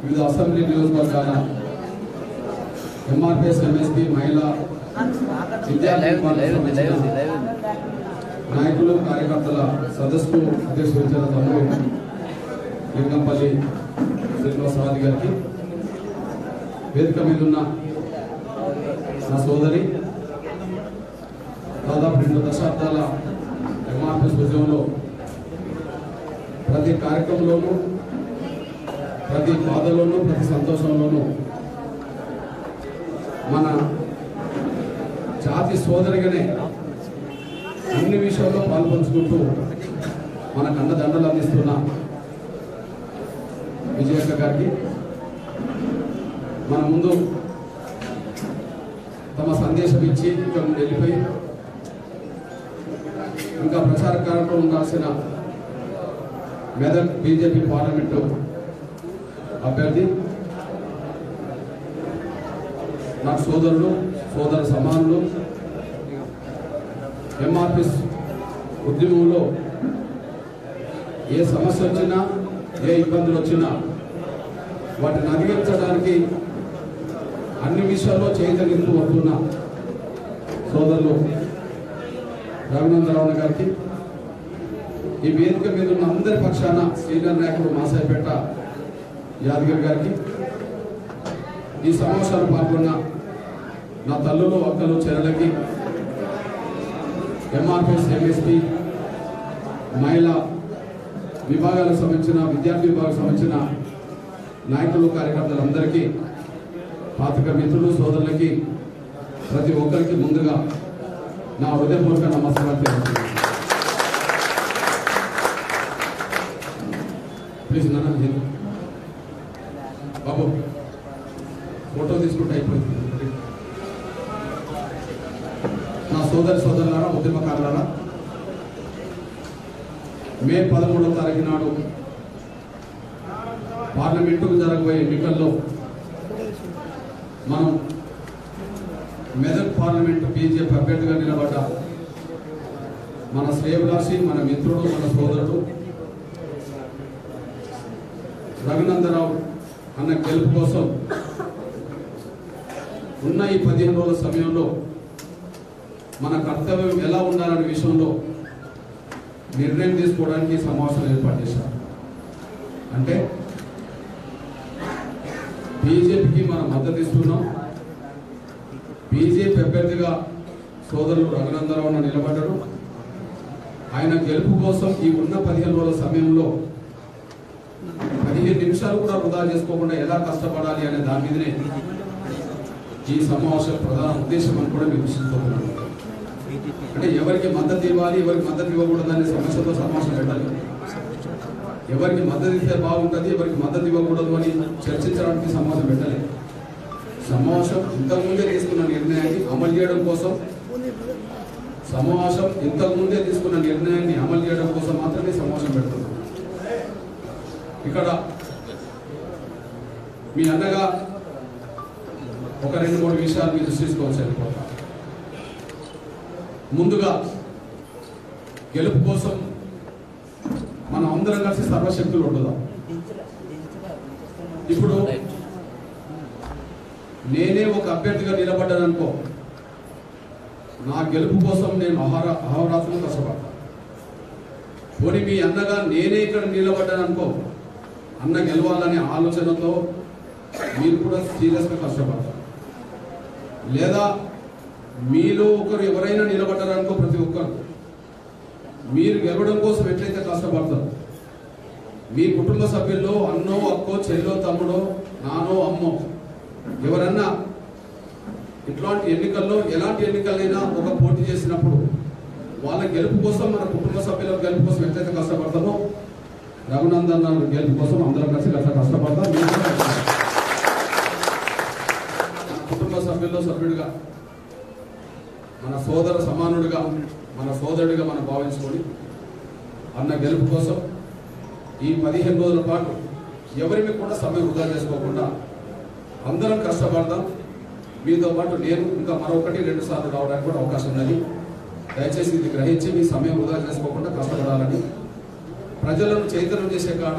వివిధ అసెంబ్లీ నియోజకవర్గాల ఎంఆర్పిఎస్ ఎంఎస్పీ మహిళా నాయకులు కార్యకర్తల సదస్సుకు అధ్యక్షుడు తమ్ముడు లింగంపల్లి శ్రీనివాసరావు గారికి, వేదిక మీద ఉన్న నా సోదరి దాదాపు 2 దశాబ్దాల ఎంఆర్పిఎస్ ఉద్యమంలో ప్రతి కార్యక్రమంలోనూ, ప్రతి బాధలోనూ, ప్రతి సంతోషంలోనూ మన జాతి సోదరిగానే అన్ని విషయాల్లో పాల్పంచుకుంటూ మనకు అండదండలు అందిస్తున్న విజయక్క గారికి, మన ముందు తమ సందేశం ఇచ్చి ఇక్కడ నుండి వెళ్ళిపోయి ఇంకా ప్రచార కార్యక్రమం ఉండాల్సిన మెదక్ బీజేపీ పార్లమెంటు అభ్యర్థి నాకు సోదరులు, సోదర సమానులు, ఎంఆర్పిఎస్ ఉద్యమంలో ఏ సమస్య వచ్చినా, ఏ ఇబ్బందులు వచ్చినా వాటిని అధిగమించడానికి అన్ని విషయాల్లో చైతన్యంతో వస్తున్న సోదరులు రఘునందరావు గారికి, ఈ వేదిక మీద ఉన్న అందరి పక్షాన సీనియర్ నాయకుడు మాసాయిపేట యాదగిరి గారికి, ఈ సమావేశాలు పాల్గొన్న నా తల్లులు, అక్కలు, చెరలకి, ఎంఆర్పిఎస్ ఎంఎస్పీ మహిళా విభాగాలకు సంబంధించిన, విద్యార్థి విభాగాలకు సంబంధించిన నాయకులు, కార్యకర్తలందరికీ, పాత్రిక మిత్రులు, సోదరులకి, ప్రతి ఒక్కరికి ముందుగా నా హృదయపూర్వక నమస్కారం తెలుపుతున్నాను. ప్లీజ్ నాన్న బాబు ఫోటో తీసుకుంటే అయిపోయింది. నా సోదరి సోదరులారా, ఉద్యమకారులారా, మే 13వ తారీఖు నాడు పార్లమెంటుకు జరగబోయే ఎన్నికల్లో మనం మెదక్ పార్లమెంటు బీజేపీ అభ్యర్థిగా నిలబడ్డ మన శ్రేయభిలాషి, మన మిత్రుడు, మన సోదరుడు రఘునందరావు అన్న గెలుపు కోసం ఉన్న ఈ 15 రోజుల సమయంలో మన కర్తవ్యం ఎలా ఉండాలనే విషయంలో నిర్ణయం తీసుకోవడానికి సమావేశం ఏర్పాటు చేశారు. అంటే బీజేపీకి మనం మద్దతు ఇస్తున్నాం. బీజేపీ అభ్యర్థిగా సోదరులు రఘునందరావు నిలబడ్డారు. ఆయన గెలుపు కోసం ఈ ఉన్న 15 రోజుల సమయంలో 15 నిమిషాలు కూడా వృధా చేసుకోకుండా ఎలా కష్టపడాలి అనే దాని మీదనే ఈ సమావేశం ప్రధాన ఉద్దేశం అని కూడా మేము విశ్వసిస్తున్నాం. అంటే ఎవరికి మద్దతు ఇవ్వాలి, ఎవరికి మద్దతు ఇవ్వకూడదు అనే సమస్యతో సమావేశం పెట్టాలి. ఎవరికి మద్దతు ఇస్తే బాగుంటుంది, ఎవరికి మద్దతు ఇవ్వకూడదు అని చర్చించడానికి సమావేశం పెట్టాలి. సమావేశం ఇంతకుముందే తీసుకున్న నిర్ణయాన్ని అమలు చేయడం కోసం, మాత్రమే సమావేశం పెడుతున్నాం. ఇక్కడ మీ అన్నగా ఒక 2-3 విషయాలు మీరు దృష్టించుకోవచ్చు. ముందుగా గెలుపు కోసం మనం అందరం కలిసి సర్వశక్తులు ఉంటుదాం. ఇప్పుడు నేనే ఒక అభ్యర్థిగా నిలబడ్డాను అనుకో, నా గెలుపు కోసం నేను అహోరాత్రులు కష్టపడతాను. పోనీ మీ అన్నగా నేనే ఇక్కడ నిలబడ్డాను అనుకో, అన్న గెలవాలనే ఆలోచనతో మీరు కూడా సీరియస్గా కష్టపడతారు. లేదా మీలో ఒకరు ఎవరైనా నిలబడ్డారనుకో, ప్రతి ఒక్కరు మీరు గెలవడం కోసం ఎట్లయితే కష్టపడతారు, మీ కుటుంబ సభ్యుల్లో అన్నో, అక్కో, చెల్లో, తమ్ముడో, నానో, అమ్మో ఎవరన్నా ఇట్లాంటి ఎన్నికల్లో, ఎలాంటి ఎన్నికలైనా ఒక పోటీ చేసినప్పుడు వాళ్ళ గెలుపు కోసం, మన కుటుంబ సభ్యుల గెలుపు కోసం ఎట్లయితే కష్టపడతామో, రఘునందన్ గెలుపు కోసం అందరం కలిసి కష్టపడతాం. కుటుంబ సభ్యుల్లో సభ్యుడిగా, మన సోదర సమానుడిగా, మన సోదరుడిగా మనం భావించుకొని అన్న గెలుపు కోసం ఈ 15 రోజుల పాటు ఎవరిని కూడా సమయం వృధా చేసుకోకుండా అందరం కష్టపడదాం. మీతో పాటు నేను ఇంకా మరొకటి 2 సార్లు రావడానికి కూడా అవకాశం ఉన్నది. దయచేసి ఇది గ్రహించి మీ సమయం వృధా చేసుకోకుండా కష్టపడాలని, ప్రజలను చైతన్యం చేసే కాడ,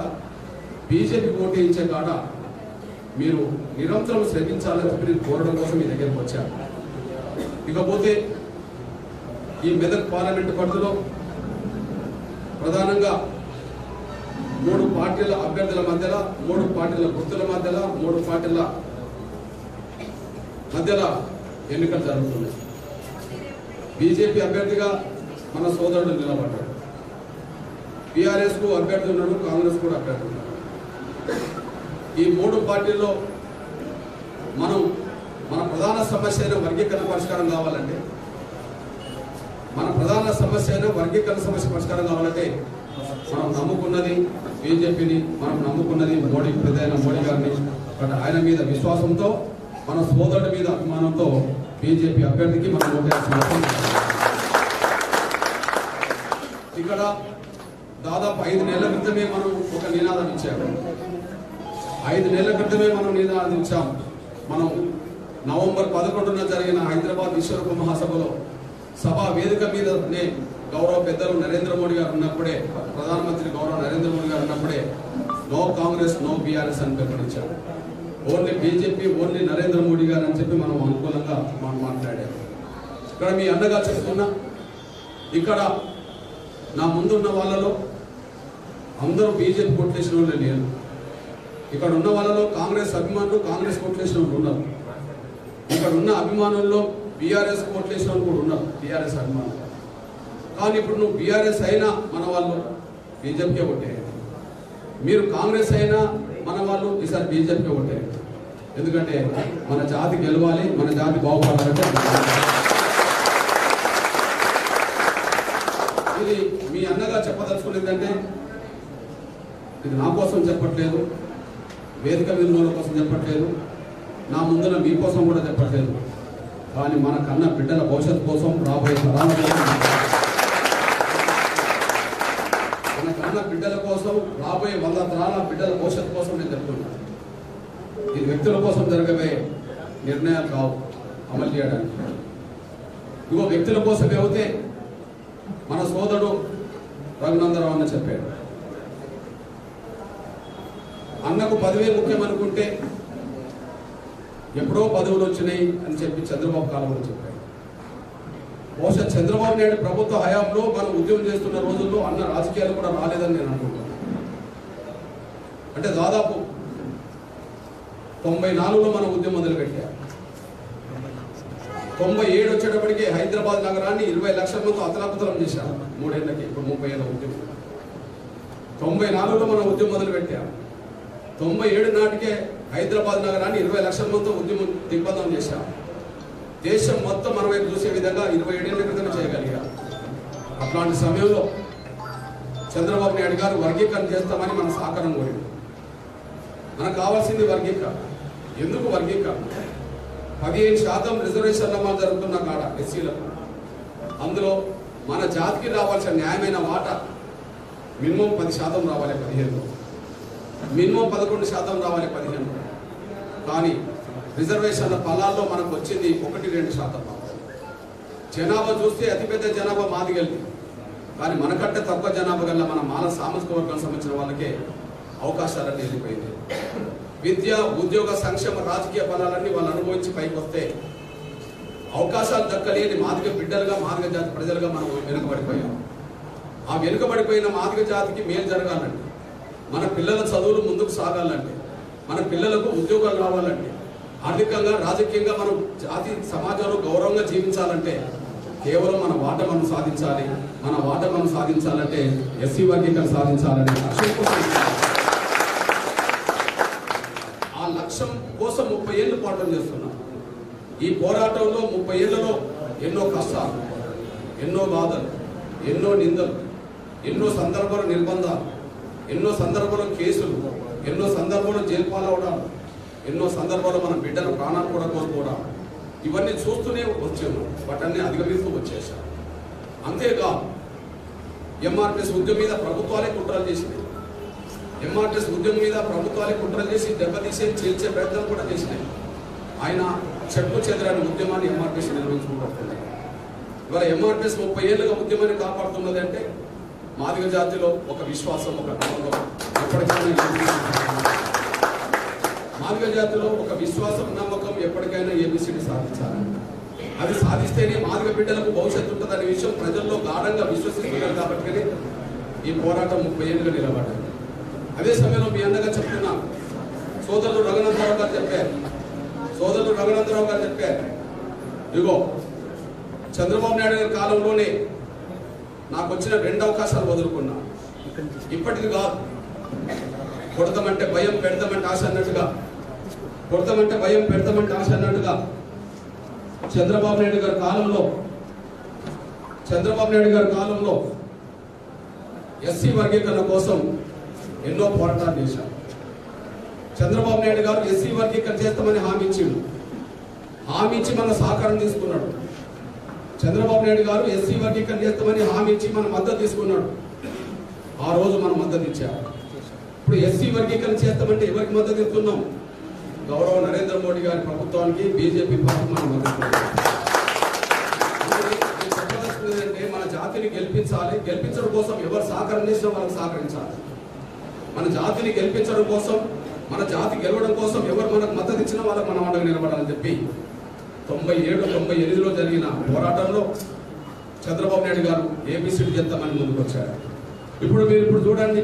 బీజేపీ ఓటు ఇచ్చే కాడ మీరు నిరంతరం శ్రమించాలని చెప్పి నేను కోరడం కోసం మీ దగ్గరకు వచ్చాను. ఇకపోతే ఈ మెదక్ పార్లమెంటు పరిధిలో ప్రధానంగా 3 పార్టీల అభ్యర్థుల మధ్యలో, 3 పార్టీల గుర్తుల మధ్యలో, 3 పార్టీల మధ్యలో ఎన్నికలు జరుగుతున్నాయి. బీజేపీ అభ్యర్థిగా మన సోదరుడు నిలబడ్డాడు, టీఆర్ఎస్ కు అభ్యర్థి ఉన్నాడు, కాంగ్రెస్ కూడా అభ్యర్థి ఉన్నాడు. ఈ 3 పార్టీల్లో మన ప్రధాన సమస్య అయిన వర్గీకరణ పరిష్కారం కావాలంటే, పరిష్కారం కావాలంటే మనం నమ్ముకున్నది బీజేపీని, మనం నమ్ముకున్నది పెద్దయిన మోడీ గారిని. బట్ ఆయన మీద విశ్వాసంతో, మన సోదరుడి మీద అభిమానంతో బీజేపీ అభ్యర్థికి మనం ఓటేయాల్సిన అవసరం. ఇక్కడ దాదాపు 5 నెలల క్రితమే మనం ఒక నినాదం ఇచ్చాము. 5 నెలల క్రితమే మనం నినాదం ఇచ్చాము. మనం నవంబర్ 11న జరిగిన హైదరాబాద్ విశ్వరూప మహాసభలో సభా వేదిక మీదనే గౌరవ పెద్దలు నరేంద్ర మోడీ గారు ఉన్నప్పుడే, ప్రధానమంత్రి గౌరవ నరేంద్ర మోడీ గారు ఉన్నప్పుడే నో కాంగ్రెస్ నో బీఆర్ఎస్ అని ప్రకటించారు. Only BJP, only Narendra Modi గారు అని చెప్పి మనం అనుకూలంగా మాట్లాడాము. ఇక్కడ మీ అన్నగా చెప్తున్నా, ఇక్కడ నా ముందున్న వాళ్ళలో అందరూ బీజేపీ కొట్టేసిన వాళ్ళే లేరు. ఇక్కడ ఉన్న వాళ్ళలో కాంగ్రెస్ అభిమానులు, కాంగ్రెస్ కొట్టేసిన వాళ్ళు ఉన్నారు. ఇక్కడ ఉన్న అభిమానుల్లో బీఆర్ఎస్ కొట్టేసిన వాళ్ళు కూడా ఉన్నారు, టీఆర్ఎస్ అభిమానులు. కానీ ఇప్పుడు నువ్వు బీఆర్ఎస్ అయినా మన వాళ్ళు బీజేపీ కొట్టేయండి, మీరు కాంగ్రెస్ అయినా మన వాళ్ళు ఈసారి బీజేపీ కొట్టేయండి. ఎందుకంటే మన జాతి గెలవాలి, మన జాతి బాగుపడాలంటే. ఇది మీ అన్నగా చెప్పదలుచుకునేదంటే, ఇది నా కోసం చెప్పట్లేదు, వేదిక మీద వాళ్ళ కోసం చెప్పట్లేదు, నా ముందున మీకోసం కూడా చెప్పట్లేదు. కానీ మన కన్న బిడ్డల భవిష్యత్తు కోసం, రాబోయే తరాల మన కన్న బిడ్డల కోసం, రాబోయే 100 తరాల బిడ్డల భవిష్యత్తు కోసం నేను చెప్తున్నాను. ఇది వ్యక్తుల కోసం జరగబోయే నిర్ణయాలు కావు అమలు చేయడానికి. ఇగో వ్యక్తుల కోసం అవుతే మన సోదరుడు రఘునందరావు అన్న చెప్పాడు, అన్నకు పదవే ముఖ్యం అనుకుంటే ఎప్పుడో పదవులు వచ్చినాయి అని చెప్పి చంద్రబాబు కాలంలో చెప్పాడు. బహుశా చంద్రబాబు నాయుడు ప్రభుత్వ హయాంలో మనం ఉద్యమం చేస్తున్న రోజుల్లో అన్న రాజకీయాలు కూడా రాలేదని నేను అనుకుంటున్నాను. అంటే దాదాపు 94లో మనం ఉద్యమం మొదలుపెట్టాం. 97 వచ్చేటప్పటికి హైదరాబాద్ నగరాన్ని 20 లక్షల మంది అతలాకుతలం చేశారు 3 ఏళ్ళకి. ఇప్పుడు 30 ఏళ్ళ ఉద్యమం. 94లో మనం ఉద్యమం మొదలుపెట్టాం. 97 నాటికే హైదరాబాద్ నగరాన్ని 20 లక్షల మందితో ఉద్యమం దిగ్బంధం చేశాం. దేశం మొత్తం మన వైపు చూసే విధంగా 27 ఏళ్ల క్రితమే చేయగలిగాం. అట్లాంటి సమయంలో చంద్రబాబు నాయుడు గారు వర్గీకరణ చేస్తామని మన సహకారం కోరింది. మనకు కావాల్సింది వర్గీకరణ. ఎందుకు వర్గీకరణ? 15% రిజర్వేషన్ల అమలు జరుగుతున్న కాడ ఎస్సీలకు, అందులో మన జాతికి రావాల్సిన న్యాయమైన వాటా మినిమం 10% రావాలి, 15, మినిమం 11% రావాలి, 15. కానీ రిజర్వేషన్ల ఫలాల్లో మనకు వచ్చింది 1-2%. జనాభా చూస్తే అతిపెద్ద జనాభా మాదిగలిది, కానీ మనకంటే తక్కువ జనాభా గల మన మాల సామాజిక వర్గానికి సంబంధించిన వాళ్ళకే అవకాశాలన్నీ వెళ్ళిపోయింది. విద్య, ఉద్యోగ, సంక్షేమ, రాజకీయ ఫలాలన్నీ వాళ్ళు అనుభవించి పైకి వస్తే అవకాశాలు దక్కలేని మాదిగ బిడ్డలుగా, మాదిగ జాతి ప్రజలుగా మనం వెనుకబడిపోయాం. ఆ వెనుకబడిపోయిన మాదిగ జాతికి మేలు జరగాలంటే, మన పిల్లల చదువులు ముందుకు సాగాలంటే, మన పిల్లలకు ఉద్యోగాలు రావాలంటే, ఆర్థికంగా, రాజకీయంగా మనం జాతి సమాజంలో గౌరవంగా జీవించాలంటే కేవలం మన వాట మనం సాధించాలి. మన వాట మనం సాధించాలంటే ఎస్సీ వర్గీకరణ సాధించాలని ఆ లక్ష్యం కోసం 30 ఏళ్ళు పోరాటం చేస్తున్నాం. ఈ పోరాటంలో 30 ఏళ్లలో ఎన్నో కష్టాలు, ఎన్నో బాధలు, ఎన్నో నిందలు, ఎన్నో సందర్భాలు నిర్బంధాలు, ఎన్నో సందర్భాలు కేసులు, ఎన్నో సందర్భాలు జైలు పాలవడాలు, ఎన్నో సందర్భాల్లో మన బిడ్డల ప్రాణాలు కూడా కోల్పోవడం, ఇవన్నీ చూస్తూనే వచ్చాము. వాటన్ని అధిగమిస్తూ వచ్చేసాం. అంతేకాదు, ఎంఆర్పిఎస్ ఉద్యమం మీద ప్రభుత్వాలే కుట్రలు చేసినాయి. ఎంఆర్పిఎస్ ఉద్యమం మీద ప్రభుత్వాలే కుట్రలు చేసి దెబ్బతీసే, చీల్చే ప్రయత్నం కూడా చేసినాయి. ఆయన చెట్టు చెదరని ఉద్యమాన్ని ఎంఆర్పిఎస్ నిర్వహించుకుంటున్నాయి. ఇవాళ ఎంఆర్పిఎస్ 30 ఏళ్ళుగా ఉద్యమాన్ని కాపాడుతున్నది అంటే మాదిగ జాతిలో ఒక విశ్వాసం, ఒక నమ్మకం ఎప్పటికైనా. మాదిగ జాతిలో ఒక విశ్వాసం, నమ్మకం ఎప్పటికైనా ఏబిసిడి సాధించాలి. అది సాధిస్తేనే మాదిగ బిడ్డలకు భవిష్యత్తు ఉంటుందనే విషయం ప్రజల్లో గాఢంగా విశ్వసిస్తున్నారు. కాబట్టి ఈ పోరాటం 30 ఏళ్ళుగా నిలబడ్డారు. అదే సమయంలో మీ అన్నగా చెప్తున్నా, సోదరుడు రఘునందరావు గారు చెప్పారు, ఇదిగో చంద్రబాబు నాయుడు గారి కాలంలోనే నాకు వచ్చిన 2 అవకాశాలు వదులుకున్నా. ఇప్పటికి కాదు, కొడతామంటే భయం, పెడతామంటే ఆశ అన్నట్టుగా, చంద్రబాబు నాయుడు గారి కాలంలో ఎస్సీ వర్గీకరణ కోసం ఎన్నో పోరాటాలు చేశారు. చంద్రబాబు నాయుడు గారు ఎస్సీ వర్గీకరణ చేస్తామని హామీ ఇచ్చి మన సహకారం తీసుకున్నాడు. చంద్రబాబు నాయుడు గారు ఎస్సీ వర్గీకరణ చేస్తామని హామీ ఇచ్చి మన మద్దతు తీసుకున్నాడు. ఆ రోజు మనం మద్దతు ఇచ్చారు. ఇప్పుడు ఎస్సీ వర్గీకరణ చేస్తామంటే ఎవరికి మద్దతు ఇస్తున్నాం? గౌరవ నరేంద్ర మోడీ గారి ప్రభుత్వానికి, బీజేపీ పార్టీకి మనం మద్దతు. చెప్పదలుచుకున్నదంటే మన జాతిని గెలిపించాలి. గెలిపించడం కోసం ఎవరు సహకారం చేసినా వాళ్ళకి సహకరించాలి. మన జాతిని గెలిపించడం కోసం, మన జాతి గెలవడం కోసం ఎవరు మనకు మద్దతు ఇచ్చినా వాళ్ళకి మనం అండగా నిలబడాలని చెప్పి 97-98లో జరిగిన పోరాటంలో చంద్రబాబు నాయుడు గారు ఏబిసిడి చేస్తామని ముందుకు వచ్చారు. ఇప్పుడు చూడండి,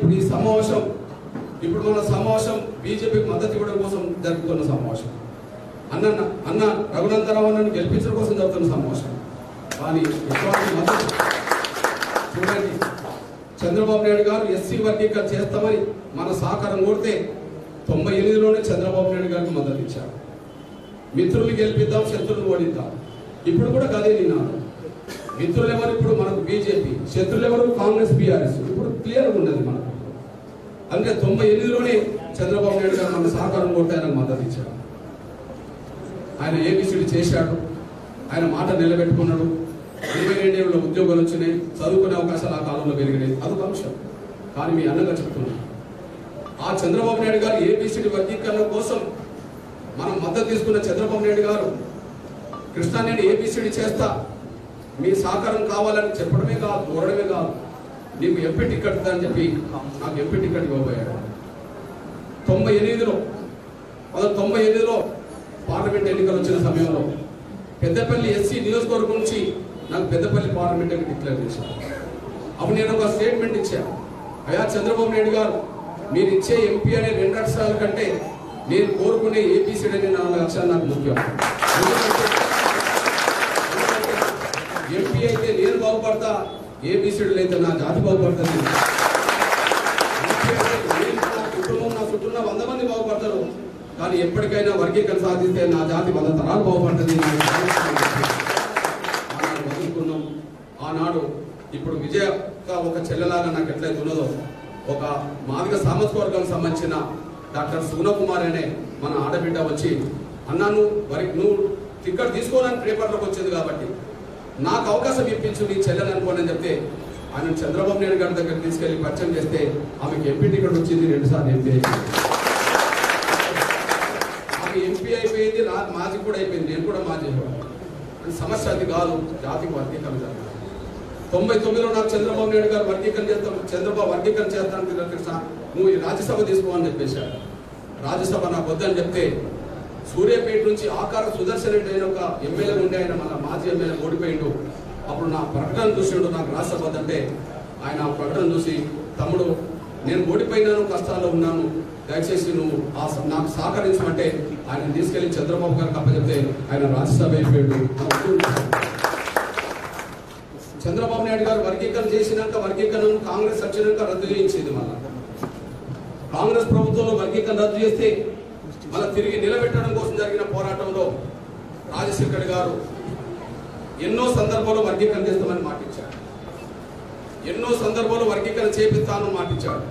ఇప్పుడు మన సమావేశం బీజేపీకి మద్దతు ఇవ్వడం కోసం జరుగుతున్న సమావేశం, అన్న రఘునందరావు అన్నను గెలిపించడం కోసం జరుగుతున్న సమావేశం. కానీ మద్దతు చూడండి, చంద్రబాబు నాయుడు గారు ఎస్సీ వర్గీకరణ చేస్తామని మన సహకారం కోరితే 98లోనే చంద్రబాబు నాయుడు గారికి మద్దతు ఇచ్చారు. మిత్రులు గెలిపిద్దాం, శత్రువులు ఓడిద్దాం. ఇప్పుడు కూడా కదే నిన్నారు. మిత్రులు ఎవరు? ఇప్పుడు మనకు బీజేపీ. శత్రులు ఎవరు? కాంగ్రెస్, బీఆర్ఎస్. ఇప్పుడు క్లియర్గా ఉన్నది మనకు. అంటే 98లోనే చంద్రబాబు నాయుడు గారు మన సహకారం కోరితే ఆయనకు మద్దతు ఇచ్చాడు. ఆయన ఏబిసిడి చేశాడు. ఆయన మాట నిలబెట్టుకున్నాడు. 22 ఏళ్ళ ఉద్యోగాలు వచ్చినాయి, చదువుకునే అవకాశాలు ఆ కాలంలో పెరిగినాయి. అదొక అంశం. కానీ మీ అన్నగా చెప్తున్నాను, ఆ చంద్రబాబు నాయుడు గారు ఏబిసిడి వర్గీకరణ కోసం మనం మద్దతు తీసుకున్న చంద్రబాబు నాయుడు గారు కృష్ణా నేను ఏబిసిడి చేస్తా, మీ సహకారం కావాలని చెప్పడమే కాదు, కోరడమే కాదు, నీకు ఎంపీ టికెట్ అని చెప్పి నాకు ఎంపీ టికెట్ ఇవ్వబోయాడు. 98లో పార్లమెంట్ ఎన్నికలు వచ్చిన సమయంలో పెద్దపల్లి ఎస్సీ నియోజకవర్గం నుంచి నాకు పెద్దపల్లి పార్లమెంట్ డిక్లేర్ చేశాను. అప్పుడు నేను ఒక స్టేట్మెంట్ ఇచ్చాను, అయ్యా చంద్రబాబు నాయుడు గారు, మీరు ఇచ్చే ఎంపీ అనే 2 లక్షల కంటే నేను కోరుకునే ఏబిసిడి అనే 4 లక్షలు నాకు ముఖ్యం. ఎంపీ అయితే నేను బాగుపడతా, ఏబిసిడీలు అయితే నా జాతి బాగుపడుతుంది. నా కుటుంబం, నా చుట్టూ 100 మంది బాగుపడతారు. కానీ ఎప్పటికైనా వర్గీకరణ సాధిస్తే నా జాతి 100 తరాలు బాగుపడుతుంది. ఆనాడు వదులుకున్నాం. ఆనాడు ఇప్పుడు విజయగా ఒక చెల్లెలాగా నాకు ఎట్లయితే ఉన్నదో, ఒక మాదిగ సామాజిక వర్గానికి సంబంధించిన డాక్టర్ సుగుణకుమార్ అనే మన ఆడబిడ్డ వచ్చి, అన్నా నువ్వు టికెట్ తీసుకోవాలని పేపర్లోకి వచ్చింది కాబట్టి నాకు అవకాశం ఇప్పించు, నీ చెల్లెని అనుకోని చెప్తే ఆయన చంద్రబాబు నాయుడు గారి దగ్గర తీసుకెళ్లి పరిచయం చేస్తే ఆమెకి ఎంపీ టికెట్ వచ్చింది. 2 సార్లు ఎంపీ అయిపోయింది. ఆమె ఎంపీ అయిపోయింది, మాజీ కూడా అయిపోయింది. నేను కూడా మాజీ. సమస్య అది కాదు, జాతికి వర్గీకరణ జరగాలి. 99లో నాకు చంద్రబాబు నాయుడు గారు వర్గీకరణ చేస్తాను కృష్ణ, నువ్వు ఈ రాజ్యసభ తీసుకోవాలని చెప్పేశాడు. రాజ్యసభ నాకు వద్దని చెప్తే సూర్యాపేట నుంచి ఆకార సుదర్శన్ రెడ్డి అయిన ఒక ఎమ్మెల్యే ఉండే, ఆయన మన మాజీ ఎమ్మెల్యే ఓడిపోయిండు. అప్పుడు నా ప్రకటన చూసిండు, నాకు రాజ్యసభ వద్దంటే ఆయన ఆ ప్రకటన చూసి, తమ్ముడు నేను ఓడిపోయినాను, కష్టాల్లో ఉన్నాను, దయచేసి నువ్వు నాకు సహకరించమంటే ఆయన తీసుకెళ్లి చంద్రబాబు గారికి అప్పచెప్తే ఆయన రాజ్యసభ అయిపోయాడు. చంద్రబాబు నాయుడు గారు వర్గీకరణ చేసినాక వర్గీకరణను కాంగ్రెస్ వచ్చినాక రద్దు చేయించింది. మళ్ళా కాంగ్రెస్ ప్రభుత్వంలో వర్గీకరణ రద్దు చేస్తే మళ్ళీ తిరిగి నిలబెట్టడం కోసం జరిగిన పోరాటంలో రాజశేఖర్ గారు ఎన్నో సందర్భాల్లో వర్గీకరణ చేస్తామని మాటిచ్చాడు. ఎన్నో సందర్భాల్లో వర్గీకరణ చేపిస్తానని మాటిచ్చాడు.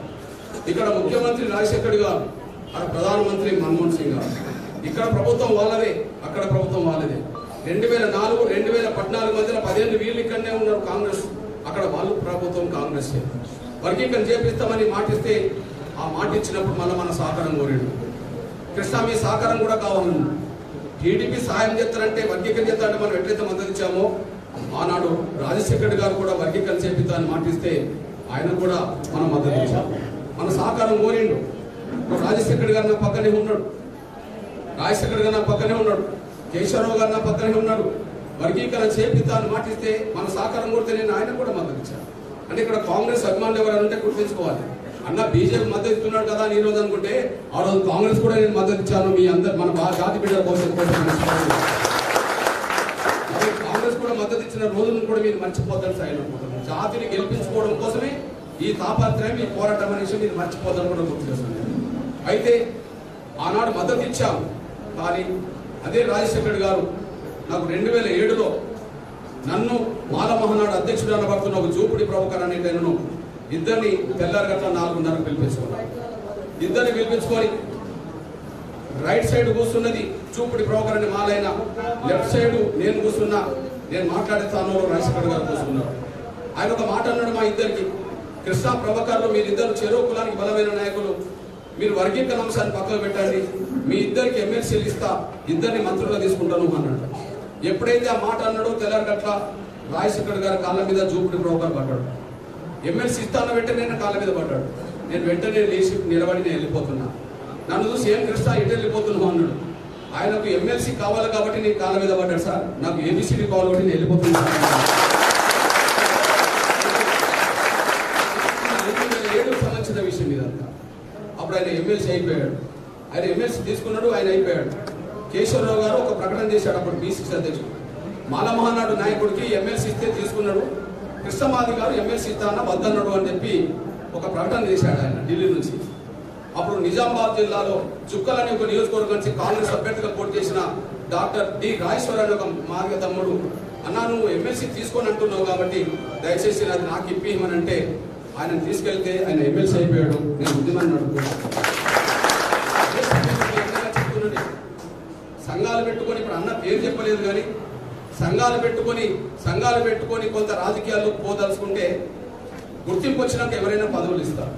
ఇక్కడ ముఖ్యమంత్రి రాజశేఖర్ గారు, అక్కడ ప్రధానమంత్రి మన్మోహన్ సింగ్ గారు. ఇక్కడ ప్రభుత్వం వాళ్ళదే, అక్కడ ప్రభుత్వం వాళ్ళదే. 2004, 2014 మధ్యలో 10 ఏళ్ళు వీళ్ళు ఇక్కడనే ఉన్నారు కాంగ్రెస్, అక్కడ వాళ్ళు ప్రభుత్వం కాంగ్రెస్. వర్గీకరణ చేపిస్తామని మాటిస్తే ఆ మాట ఇచ్చినప్పుడు మళ్ళీ మన సహకారం కోరాడు. కృష్ణ మీ సహకారం కూడా కావాలన్నా, టీడీపీ సాయం చేస్తారంటే వర్గీకరణ చేస్తారంటే మనం ఎట్లయితే మద్దతు ఇచ్చామో, ఆనాడు రాజశేఖర్ గారు కూడా వర్గీకరణ చేపిస్తామని మాటిస్తే ఆయన కూడా మనం మద్దతు ఇచ్చాము. మన సహకారం కోరిండు. రాజశేఖర్ గారు నా పక్కనే ఉన్నాడు. రాజశేఖర్ గారు నా పక్కనే ఉన్నాడు, కేశవరావు గారు నా పక్కనే ఉన్నాడు. వర్గీకరణ చేపిస్తాను మాటిస్తే మన సహకారం కొడితే నేను ఆయన కూడా మద్దతు ఇచ్చాను. అంటే ఇక్కడ కాంగ్రెస్ అభిమానులు ఎవరైనా ఉంటే గుర్తించుకోవాలి. అన్న బీజేపీ మద్దతు ఇస్తున్నాడు కదా అని ఈ రోజు అనుకుంటే ఆ రోజు కాంగ్రెస్ కూడా నేను మద్దతు ఇచ్చాను. మీ అందరు మన జాతి బిడ్డల కోసం కాంగ్రెస్ కూడా మద్దతు ఇచ్చిన రోజులను కూడా మీరు మర్చిపోతారు సార్ అనుకుంటున్నాను. జాతిని గెలిపించుకోవడం కోసమే ఈ తాపత్రయం, ఈ పోరాటం అనే విషయం మీరు మర్చిపోతారు కూడా గుర్తు చేస్తున్నాను. అయితే ఆనాడు మద్దతు ఇచ్చాము. కానీ అదే రాజశేఖర్ గారు నాకు 2007లో నన్ను మాల మహానాడు అధ్యక్షుడు అనబడుతున్న ఒక జూపుడి ప్రభాకర్ అనే నేను ఇద్దరిని తెల్లారి గట్ల 4:30 పిలిపించుకున్నాను. ఇద్దరిని పిలిపించుకొని రైట్ సైడ్ కూర్చున్నది చూపుడి ప్రభాకర్ అని మాలైన, లెఫ్ట్ సైడ్ నేను కూర్చున్నా, నేను మాట్లాడే స్థానంలో రాజశేఖర్ గారు కూర్చున్నారు. ఆయన ఒక మాట అన్నాడు మా ఇద్దరికి, కృష్ణా ప్రభాకర్లు మీరిద్దరు చెరో కులానికి బలమైన నాయకులు, మీరు వర్గీకరణ అంశాన్ని పక్కన పెట్టండి, మీ ఇద్దరికి ఎమ్మెల్సీలు ఇస్తా, ఇద్దరిని మంత్రులుగా తీసుకుంటాను అన్నాడు. ఎప్పుడైతే ఆ మాట అన్నాడో తెల్లారి గట్ల రాజశేఖర్ గారి కాళ్ళ మీద జూపుడి ప్రభాకర్ పడ్డాడు. ఎమ్మెల్సీ ఇస్తాను వెంటనే నేను కాళ్ళ మీద పడ్డాడు. నేను వెంటనే లేచి నిలబడి నేను వెళ్ళిపోతున్నా. నన్ను చూసి ఏం కృష్ణ ఇటు వెళ్ళిపోతున్నావు అన్నాడు. ఆయనకు ఎమ్మెల్సీ కావాలి కాబట్టి నేను కాళ్ళ మీద పడ్డాడు సార్, నాకు ఏబిసిడి కావాలి కాబట్టి నేను వెళ్ళిపోతున్నా. 2007 సంబంధించిన విషయం ఇదంతా. అప్పుడు ఆయన ఎమ్మెల్సీ అయిపోయాడు. ఆయన ఎమ్మెల్సీ తీసుకున్నాడు, ఆయన అయిపోయాడు. కేశవరావు గారు ఒక ప్రకటన చేశాడు అప్పుడు బీసీసీ అధ్యక్షుడు. మాల మహానాడు నాయకుడికి ఎమ్మెల్సీ ఇస్తే తీసుకున్నాడు, కృష్ణమాది గారు ఎమ్మెల్సీ ఇస్తానన్నా వద్దన్నాడు అని చెప్పి ఒక ప్రకటన చేశాడు ఆయన ఢిల్లీ నుంచి. అప్పుడు నిజామాబాద్ జిల్లాలో చుక్కల్ అనే ఒక నియోజకవర్గం నుంచి కాంగ్రెస్ అభ్యర్థిగా పోటీ చేసిన డాక్టర్ డి రాజేశ్వర్ అనే ఒక మార్గ తమ్ముడు, అన్నా నువ్వు ఎమ్మెల్సీ తీసుకొని అంటున్నావు కాబట్టి దయచేసి అది నాకు ఇప్పిమని అంటే ఆయన తీసుకెళ్తే ఆయన ఎమ్మెల్సీ అయిపోయాడు. నేను ఉద్యమాన్ని నడుపుకున్నాను. సంఘాలు పెట్టుకొని, ఇప్పుడు అన్న పేరు చెప్పలేదు కానీ సంఘాలు పెట్టుకొని కొంత రాజకీయాల్లో పోదలుచుకుంటే గుర్తింపు వచ్చినాక ఎవరైనా పదవులు ఇస్తారు.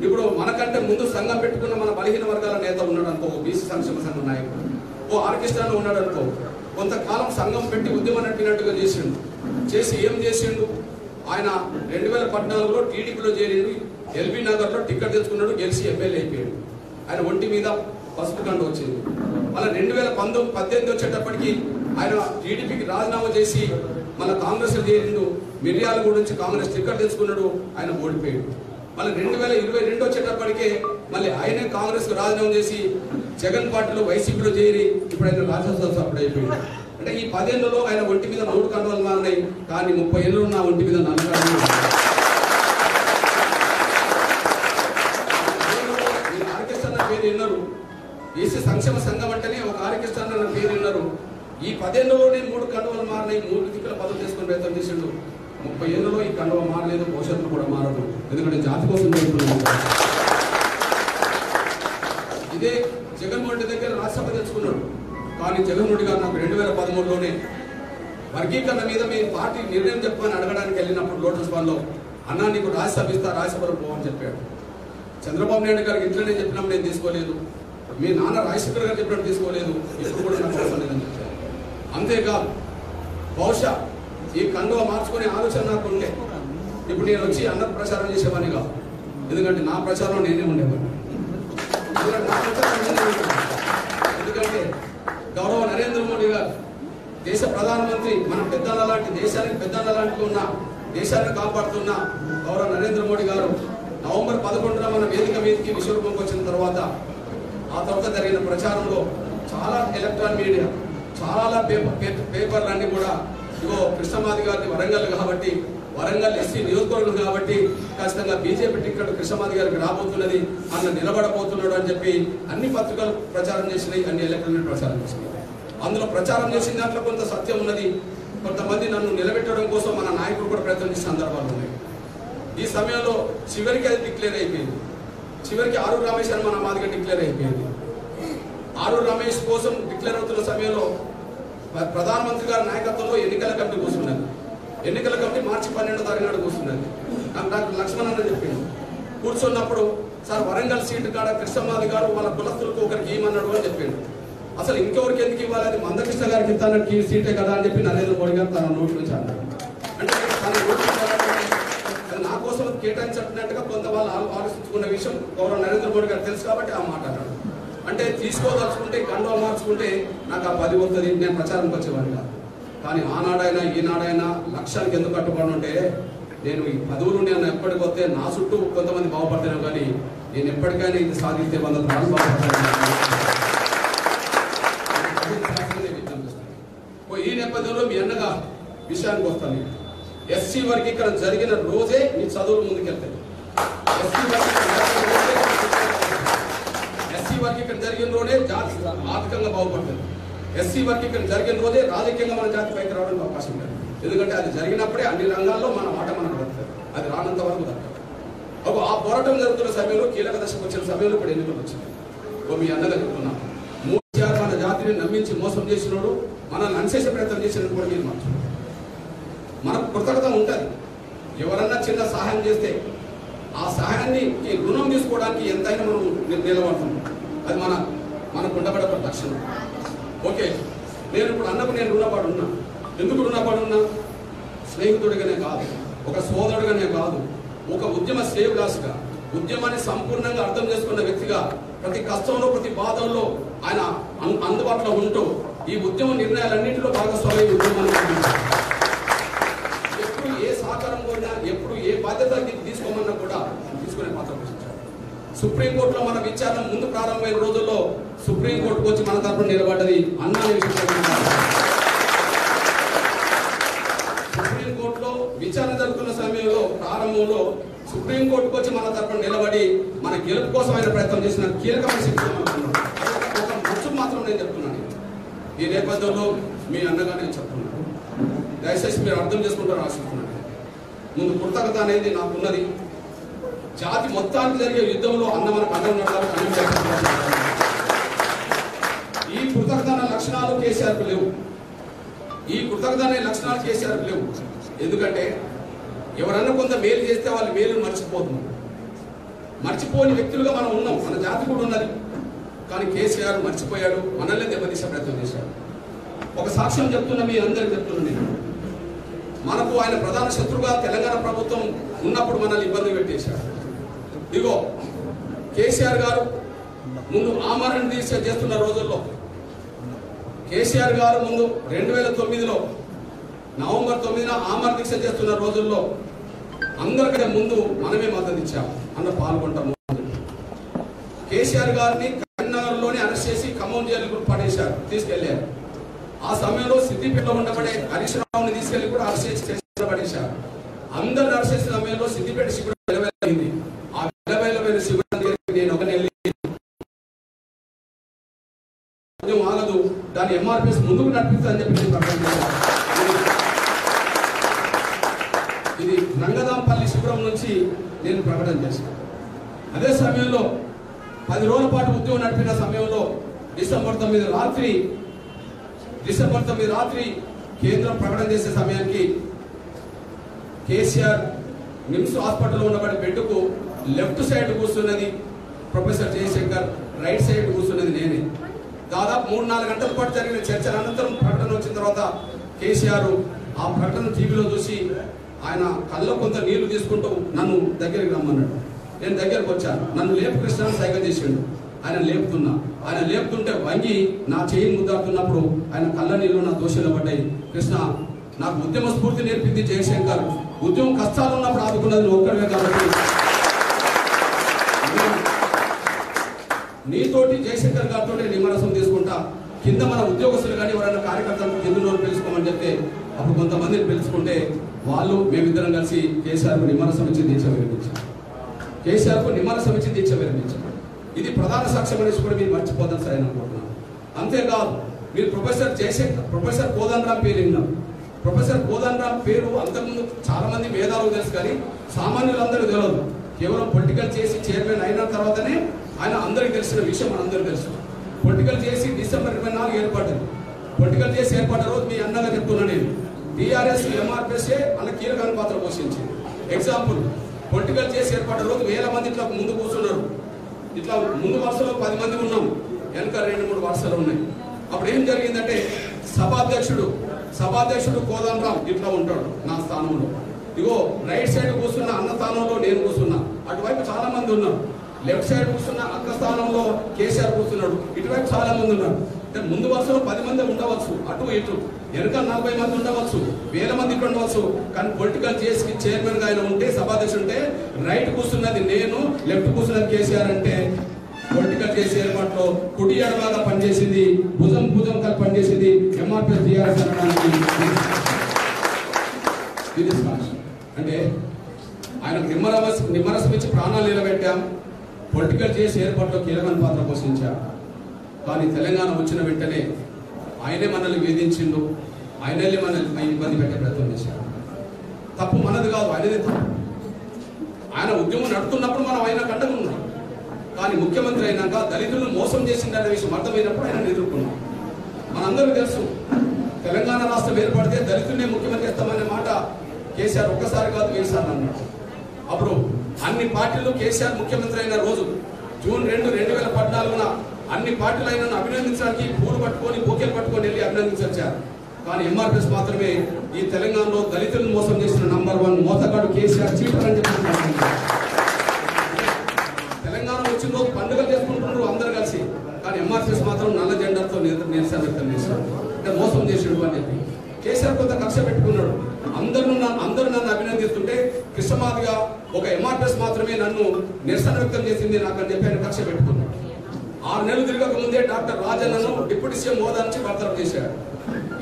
ఇప్పుడు మనకంటే ముందు సంఘం పెట్టుకున్న మన బలహీన వర్గాల నేత ఉన్నాడు అనుకో, బీసీ సంక్షేమ సంఘం నాయకుడు ఓ ఆర్కెస్ట్రాలో ఉన్నాడు అనుకో, కొంతకాలం సంఘం పెట్టి ఉద్యమం నడిపినట్టుగా చేసి ఏం చేసిండు ఆయన 2014లో టీడీపీలో చేరిండు, ఎల్బీ నగర్లో టికెట్ తెచ్చుకున్నాడు, గెలిచి ఎమ్మెల్యే అయిపోయాడు. ఆయన ఒంటి మీద పసుపు కండ వచ్చింది. మళ్ళీ 2018 వచ్చేటప్పటికి ఆయన టీడీపీకి రాజీనామా చేసి మన కాంగ్రెస్ చేరిండు, మిర్యాలగూడ నుంచి కాంగ్రెస్ టికెట్ తెచ్చుకున్నాడు, ఆయన ఓడిపోయాడు. మళ్ళీ 2022 వచ్చేటప్పటికే మళ్ళీ ఆయనే కాంగ్రెస్ కు రాజీనామా చేసి జగన్ పార్టీలో వైసీపీలో చేరి ఇప్పుడు ఆయన రాజ్యసభ సభ్యుడు అయిపోయాడు. అంటే ఈ 10 ఏళ్లలో ఆయన ఒంటి మీద 3 కండలు మారినాయి, కానీ 30 ఏళ్ళు ఉన్న ఒంటి మీద 4 కండలు. ఆర్కెస్ట్రా అన్న పేరు విన్నారు, బీసీ సంక్షేమ సంఘం అంటేనే ఒక ఆర్కెస్ట్రా అన్న పేరు విన్నారు. ఈ 10 ఏళ్లలోనే 3 కండవలు మారినాయి, 3 దిక్కుల పదవి చేసుకుని ప్రయత్నం చేసిండు. 30 ఏళ్లలో ఈ కండవ మారలేదు, భవిష్యత్తులో కూడా మారదు, ఎందుకంటే జాతి కోసం ఇదే జగన్మోహన్ రెడ్డి దగ్గర రాజ్యసభ తెచ్చుకున్నాడు. కానీ జగన్మోహన్ రెడ్డి గారు నాకు 2013లోనే వర్గీకరణ మీద మీ పార్టీ నిర్ణయం చెప్పమని అడగడానికి వెళ్ళినప్పుడు లోటస్ పాల్లో అన్నా నీకు రాజ్యసభ ఇస్తా, రాజ్యసభలో పోవని చెప్పాడు. చంద్రబాబు నాయుడు గారికి ఇంట్లోనే చెప్పినప్పుడు నేను తీసుకోలేదు, మీ నాన్న రాజశేఖర్ గారు చెప్పినప్పుడు తీసుకోలేదు, ఇప్పుడు కూడా నాకు అవసరం లేదని చెప్పారు. అంతేకాదు బహుశా ఈ కండువ మార్చుకునే ఆలోచన నాకు ఉండే ఇప్పుడు నేను వచ్చి అన్న ప్రచారం చేసేవాడిని కాదు, ఎందుకంటే నా ప్రచారం నేనే ఉండేవాడిని. ఎందుకంటే గౌరవ నరేంద్ర మోడీ గారు దేశ ప్రధానమంత్రి, మన పెద్దల లాంటి దేశానికి పెద్దల లాంటి ఉన్న దేశాన్ని కాపాడుతున్న గౌరవ నరేంద్ర మోడీ గారు నవంబర్ 11న మన వేదిక మీదకి విశ్వరూపంకి వచ్చిన తర్వాత ఆ తర్వాత జరిగిన ప్రచారంలో చాలా ఎలక్ట్రానిక్ మీడియా, చాలా పేపర్లు అన్ని కూడా ఇగో కృష్ణమాది గారిని వరంగల్ కాబట్టి, వరంగల్ ఎస్సీ నియోజకవర్గం కాబట్టి ఖచ్చితంగా బీజేపీ టికెట్ కృష్ణమాది గారికి రాబోతున్నది, అన్న నిలబడబోతున్నాడు అని చెప్పి అన్ని పత్రికలు ప్రచారం చేసినాయి, అన్ని ఎలక్ట్రానిక్ ప్రచారం చేసినాయి. అందులో ప్రచారం చేసిన దాంట్లో కొంత సత్యం ఉన్నది, కొంతమంది నన్ను నిలబెట్టడం కోసం మన నాయకుడు కూడా ప్రయత్నించిన సందర్భాలు ఉన్నాయి. ఈ సమయంలో చివరికి అది డిక్లేర్ అయిపోయింది. చివరికి ఆరూరు రమేష్ అని మన మాదిగా డిక్లేర్ అయిపోయింది. ఆరూరు రమేష్ కోసం డిక్లేర్ అవుతున్న సమయంలో ప్రధానమంత్రి గారి నాయకత్వంలో ఎన్నికల కమిటీ కూర్చున్నది. ఎన్నికల కమిటీ మార్చి 12వ తారీఖు నాడు కూర్చున్నది. నాకు డాక్టర్ లక్ష్మణ్ అన్న చెప్పింది. కూర్చున్నప్పుడు సార్ వరంగల్ సీటు కాడ కృష్ణమాది గారు వాళ్ళ కులస్తులకు ఒకరికి ఇవ్వమన్నాడు అని చెప్పిండు. అసలు ఇంకెవరికి ఎందుకు ఇవ్వాలి, అది మందకృష్ణ గారికి ఇస్తానకి సీటే కదా అని చెప్పి నరేంద్ర మోడీ గారు తన నోటి నుంచి అన్నారు. అంటే తన నోటి నా కోసం కేటాయించినట్టుగా కొంత వాళ్ళు ఆలోచించుకున్న విషయం గౌరవ నరేంద్ర మోడీ గారు తెలుసు కాబట్టి ఆ మాట అన్నాడు. అంటే తీసుకోదలుచుకుంటే గండం మార్చుకుంటే నాకు ఆ 10 వస్తుంది, నేను ప్రచారంకి వచ్చేవాడిని కాదు. కానీ ఆనాడైనా ఈనాడైనా లక్ష్యానికి ఎందుకు కట్టుబడి ఉంటే నేను ఈ పదవులు నేను ఎప్పటికి వస్తే నా చుట్టూ కొంతమంది బాగుపడతాను, కానీ నేను ఎప్పటికైనా ఇది సాధిస్తే 100 తరాలు బాగుపడతాను. ఈ నేపథ్యంలో మీ అన్నగా విషయానికి వస్తాను. ఎస్సీ వర్గీకరణ జరిగిన రోజే మీ చదువులు ముందుకెళ్తాయి. ఎస్సీ వర్గీకరణ జరిగిన రోజే జాతి ఆర్థికంగా బాగుపడుతుంది. ఎస్సీ వర్గీకరణ జరిగిన రోజే రాజకీయంగా మన జాతి పైకి రావడానికి అవకాశం ఉంటుంది. ఎందుకంటే అది జరిగినప్పుడే అన్ని రంగాల్లో మన మాట మనకు దొరుకుతుంది. అది రానంత వరకు దొరకదు. ఆ పోరాటం జరుగుతున్న సమయంలో కీలక దశకు వచ్చిన సమయంలో ఇప్పుడు ఎన్నికలు వచ్చింది. మీ అన్నగా చెప్తున్నాం, కేసీఆర్ మన జాతిని నమ్మించి మోసం చేసినోడు, మనల్ని అన్సేసే ప్రయత్నం చేసినట్టు కూడా మీరు మార్చు. మనకు కృతజ్ఞత ఉంటుంది. ఎవరన్నా చిన్న సహాయం చేస్తే ఆ సహాయాన్ని ఈ రుణం తీసుకోవడానికి ఎంతైనా మనం నిలబడుతున్నాం. అది మనకు ఉండబడే లక్షణం. ఓకే, నేను ఇప్పుడు అన్నకు నేను రుణపడి ఉన్నా. ఎందుకు రుణపడి ఉన్నా? స్నేహితుడిగానే కాదు, ఒక సోదరుడిగానే కాదు, ఒక ఉద్యమ శ్రేయభిలాషిగా, ఉద్యమాన్ని సంపూర్ణంగా అర్థం చేసుకున్న వ్యక్తిగా, ప్రతి కష్టంలో ప్రతి బాధల్లో ఆయన అందుబాటులో ఉంటూ ఈ ఉద్యమ నిర్ణయాలన్నింటిలో భాగస్వామ్య ఉద్యమాన్ని ఎప్పుడు ఏ సహకారం కోరినా, ఎప్పుడు ఏ బాధ్యత తీసుకోమన్నా కూడా తీసుకునే పాత్ర పోషించారు. సుప్రీంకోర్టులో మన విచారణ ముందు ప్రారంభమైన రోజుల్లో సుప్రీంకోర్టుకు వచ్చి మన తరఫున నిలబడ్డది అన్న. సుప్రీంకోర్టులో విచారణ జరుగుతున్న సమయంలో ప్రారంభంలో సుప్రీంకోర్టుకు వచ్చి మన తరఫున నిలబడి మన గెలుపు కోసం ఆయన ప్రయత్నం చేసిన కీలకమైన శక్తి ఒక ముచ్చు మాత్రం నేను చెప్తున్నాను. ఈ నేపథ్యంలో మీ అన్నగా నేను చెప్తున్నాను, దయచేసి మీరు అర్థం చేసుకుంటారు ఆశిస్తున్నాను. ముందు కృతజ్ఞత అనేది నాకున్నది. జాతి మొత్తానికి జరిగే యుద్ధంలో అన్న మనకు అన్నం నడవాలి. ఈ కృతజ్ఞత లక్షణాలు కేసీఆర్కు లేవు. ఈ కృతజ్ఞత అనే లక్షణాలు కేసీఆర్కు లేవు. ఎందుకంటే ఎవరన్నా కొంత మేలు చేస్తే వాళ్ళు మేలు మర్చిపోతున్నారు. మర్చిపోని వ్యక్తులుగా మనం ఉన్నాం. మన జాతి కూడా ఉన్నది. కానీ కేసీఆర్ మర్చిపోయాడు, మనల్ని దెబ్బతీసే ప్రయత్నం చేశాడు. ఒక సాక్ష్యం చెప్తున్నా, మీ అందరికి చెప్తున్నా నేను. మనకు ఆయన ప్రధాన శత్రువుగా తెలంగాణ ప్రభుత్వం ఉన్నప్పుడు మనల్ని ఇబ్బంది పెట్టేశాడు. ఇదిగో కేసీఆర్ గారు ముందు ఆమరణ దీక్ష చేస్తున్న రోజుల్లో, కేసీఆర్ గారు ముందు 2009లో నవంబర్ 9న ఆమరణ దీక్ష చేస్తున్న రోజుల్లో అందరికంటే ముందు మనమే మద్దతు ఇచ్చాము. అన్న పాల్గొంటాము. కేసీఆర్ గారిని కరీంనగర్లోనే అరెస్ట్ చేసి ఖమ్మం జైలుకు పడేశారు, తీసుకెళ్లారు. ఆ సమయంలో సిద్దిపేటలో ఉండబడే హరీష్ రావుని తీసుకెళ్లి కూడా అరెస్ట్ చేసి పడేశారు. అందరిని అరెస్ట్ చేసిన సమయంలో సిద్దిపేట శిబిరం వెలవెలైంది. ఆ వెలవెలమైన శిబిరం నేను ఒక నెల ఆగదు, దాని ఎంఆర్పిఎస్ ముందుకు నడిపిస్తుందని చెప్పి ఇది రంగదాంపల్లి శిబిరం నుంచి నేను ప్రకటన చేశాను. అదే సమయంలో 10 రోజుల పాటు ఉద్యమం నడిపిన సమయంలో డిసెంబర్ 9 రాత్రి కేంద్రం ప్రకటన చేసే సమయానికి కేసీఆర్ నిమ్స్ హాస్పిటల్లో ఉన్నబడి బెడ్కు లెఫ్ట్ సైడ్ కూర్చున్నది ప్రొఫెసర్ జయశంకర్, రైట్ సైడ్ కూర్చున్నది నేనే. దాదాపు 3-4 గంటల పాటు జరిగిన చర్చల అనంతరం ప్రకటన వచ్చిన తర్వాత కేసీఆర్ ఆ ప్రకటన టీవీలో చూసి ఆయన కళ్ళలో కొంత నీళ్లు తీసుకుంటూ నన్ను దగ్గరికి రమ్మన్నాడు. నేను దగ్గరకు వచ్చాను. నన్ను లేపు కృష్ణ సైగ చేసిండు. ఆయన లేపుతున్నా, ఆయన లేపుతుంటే వంగి నా చేయి ముద్దాడుతున్నప్పుడు ఆయన కళ్ళ నీళ్ళు నా దోషంలో పడ్డాయి. కృష్ణ, నాకు ఉద్యమ స్ఫూర్తి నేర్పింది జయశంకర్. ఉద్యమం కష్టాలు ఉన్నప్పుడు ఆదుకున్నది నువ్వు ఒక్కడే కాబట్టి నీతోటి జయశంకర్ గారితో నిమ్మరసం తీసుకుంటా. కింద మన ఉద్యోగస్తులు కానీ ఎవరైనా కార్యకర్తలకు కింద పిలుచుకోమని చెప్తే అప్పుడు కొంతమందిని పిలుచుకుంటే వాళ్ళు మేమిద్దరం కలిసి కేసీఆర్కు నిమ్మరసం ఇచ్చి దీక్ష విరమించాం. కేసీఆర్కు నిమ్మరసం ఇచ్చి దీక్ష విరమించాం. ఇది ప్రధాన సాక్ష్యం అనేసి కూడా మీరు మర్చిపోదని సరే అనుకుంటున్నాను. అంతేకాదు, మీరు ప్రొఫెసర్ కోదండరాం పేరు విన్నాం. ప్రొఫెసర్ కోదండరాం పేరు అంతకుముందు చాలా మంది మేధావులు తెలుసు, కానీ సామాన్యులందరూ తెలియదు. కేవలం పొలిటికల్ చేసి చైర్మన్ అయిన తర్వాతనే ఆయన అందరికి తెలిసిన విషయం మనందరికీ తెలుసు. పొలిటికల్ చేసి డిసెంబర్ 24 ఏర్పడింది. పొలిటికల్ చేసి ఏర్పడిన రోజు మీ అన్నగా చెప్తున్నా నేను, టీఆర్ఎస్ ఎంఆర్పిఎస్ఏ అన్న కీలకమైన పాత్ర పోషించింది. ఎగ్జాంపుల్, పొలిటికల్ చేసి ఏర్పడిన రోజు 1000 మంది ఇట్లా ముందు కూర్చున్నారు. ఇట్లా ముందు వరుసలో 10 మంది ఉన్నాం, వెనక 2-3 వరుసలు ఉన్నాయి. అప్పుడు ఏం జరిగిందంటే సభాధ్యక్షుడు కోదండరాం ఇట్లా ఉంటాడు నా స్థానంలో. ఇగో రైట్ సైడ్ కూర్చున్న అన్న స్థానంలో నేను కూర్చున్నా. అటువైపు చాలా మంది ఉన్నారు. లెఫ్ట్ సైడ్ కూర్చున్న అక్క స్థానంలో కేసీఆర్ కూర్చున్నాడు, ఇటువైపు చాలా మంది ఉన్నారు. అంటే ముందు వరుసలో 10 మంది ఉండవచ్చు, అటు ఇటు వెనుక 40 మంది ఉండవచ్చు, వేల మంది ఇక్కడ ఉండవచ్చు. కానీ పొలిటికల్ చైర్మన్ గా ఆయన ఉంటే, సభాధ్యక్షుడు ఉంటే, రైట్ కూర్చున్నది నేను, లెఫ్ట్ కూర్చున్నది కేసీఆర్ అంటే పొలిటికల్ చేసే ఏర్పాట్లో కుడి ఎడమగా పనిచేసింది, భుజం కలిపి పనిచేసింది ఎంఆర్పీఎస్ టీఆర్ఎస్ అనడానికి. అంటే ఆయన నిమ్మరసం ఇచ్చి ప్రాణాలు నిలబెట్టాం, పొలిటికల్ చేసే ఏర్పాట్లో కీలకమైన పాత్ర పోషించాం. కానీ తెలంగాణ వచ్చిన వెంటనే ఆయనే మనల్ని వేధించిండు, ఆయనే మనల్ని ఇబ్బంది పెట్టే ప్రయత్నం చేశాడు. తప్పు మనది కాదు, ఆయనదే తప్పు. ఆయన ఉద్యమం నడుతున్నప్పుడు మనం ఆయన కండకున్నాం. కానీ ముఖ్యమంత్రి అయినాక దళితులను మోసం చేసిందనే విషయం అర్థమైనప్పుడు ఆయన ఎదుర్కొన్నాం. మనందరికీ తెలుసు, తెలంగాణ రాష్ట్రం ఏర్పడితే దళితుల్నే ముఖ్యమంత్రి చేస్తామనే మాట కేసీఆర్ ఒక్కసారి కాదు 1000 సార్లు అన్నాడు. అప్పుడు అన్ని పార్టీలు కేసీఆర్ ముఖ్యమంత్రి అయిన రోజు జూన్ 2, 2014 అన్ని పార్టీలు ఆయనను అభినందించడానికి పూలు పట్టుకొని బొకేలు పట్టుకొని వెళ్ళి అభినందించారు. కానీ ఎంఆర్పీఎస్ మాత్రమే ఈ తెలంగాణలో దళితులను మోసం చేసిన నంబర్ 1 మోసగాడు కేసీఆర్ చీటర్ అని చెప్పి తెలంగాణ వచ్చిన రోజు పండుగలు చేసుకుంటున్నారు అందరు కలిసి. కానీ ఎంఆర్పీఎస్ మాత్రం నల్ల జెండాతో నిరసన వ్యక్తం చేశారు. అంటే మోసం చేసాడు అని చెప్పి కేసీఆర్ కొంత కక్ష పెట్టుకున్నాడు. అందరూ నన్ను అభినందిస్తుంటే కృష్ణమాదిగా ఒక ఎంఆర్పీఎస్ మాత్రమే నన్ను నిరసన వ్యక్తం చేసింది నాకు అని చెప్పి ఆయన కక్ష పెట్టుకున్నాడు. 6 నెలలు తిరగక ముందే డాక్టర్ రాజన్నను డిప్యూటీ సీఎం హోదా నుంచి బర్తరఫ్ చేశాడు.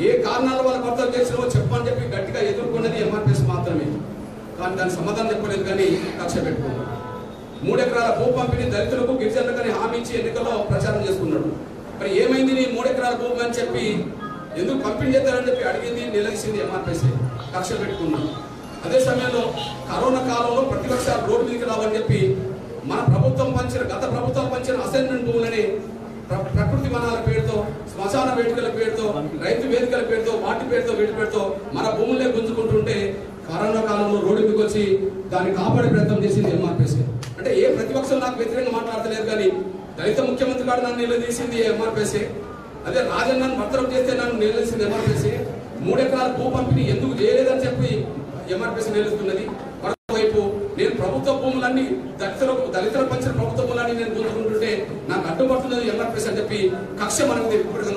ఏ కారణాల వల్ల బర్తరఫ్ చేసినో చెప్పని చెప్పి గట్టిగా ఎదుర్కొన్నది ఎంఆర్పీఎస్ మాత్రమే. కానీ దాని సమాధానం చెప్పలేదు, కానీ కక్ష పెట్టుకున్నాడు. 3 ఎకరాల భూ పంపిణీ దళితులకు గిరిజనులకు హామీ ఇచ్చి ఎన్నికల్లో ప్రచారం చేసుకున్నాడు. మరి ఏమైంది నీ 3 ఎకరాల భూమి అని చెప్పి ఎందుకు పంపిణీ చేస్తారని చెప్పి అడిగింది, నిలదీసింది ఎంఆర్పీఎస్. కక్ష పెట్టుకున్నాడు. అదే సమయంలో కరోనా కాలంలో ప్రతిపక్షాలు రోడ్డు మీదకి రావని చెప్పి మన ప్రభుత్వం గత ప్రభుత్వం పంచిన అసైన్మెంట్ భూములని ప్రకృతి వనాల పేరుతో, శ్మశాన వేదికల పేరుతో, రైతు వేదికల పేరుతో, వాటి పేరుతో, వీటి పేరుతో మన భూములే గుంజుకుంటుంటే కరోనా కాలంలో రోడ్డు మీదకి వచ్చి దాన్ని కాపాడే ప్రయత్నం చేసింది ఎంఆర్పీఎస్. అంటే ఏ ప్రతిపక్షం నాకు వ్యతిరేకంగా మాట్లాడతలేదు, కానీ దళిత ముఖ్యమంత్రి గారు నన్ను నిలదీసింది ఎంఆర్పీఎస్. అదే రాజన్నను బర్తరఫ్ చేస్తే నన్ను నిలదీసింది ఎంఆర్పీఎస్. 3 ఎకరాల భూ పంపిణీ ఎందుకు చేయలేదని చెప్పి ఎంఆర్పీఎస్ నిలుస్తున్నది. మరోవైపు నేను ప్రభుత్వ భూములన్నీ దళితులకు పంచిన ప్రభుత్వ భూములన్నీ నేను గుంజుకుంటుంటే నాకు అడ్డుపడుతున్నది ఎంఆర్పీఎస్ అని చెప్పి కక్ష మనకు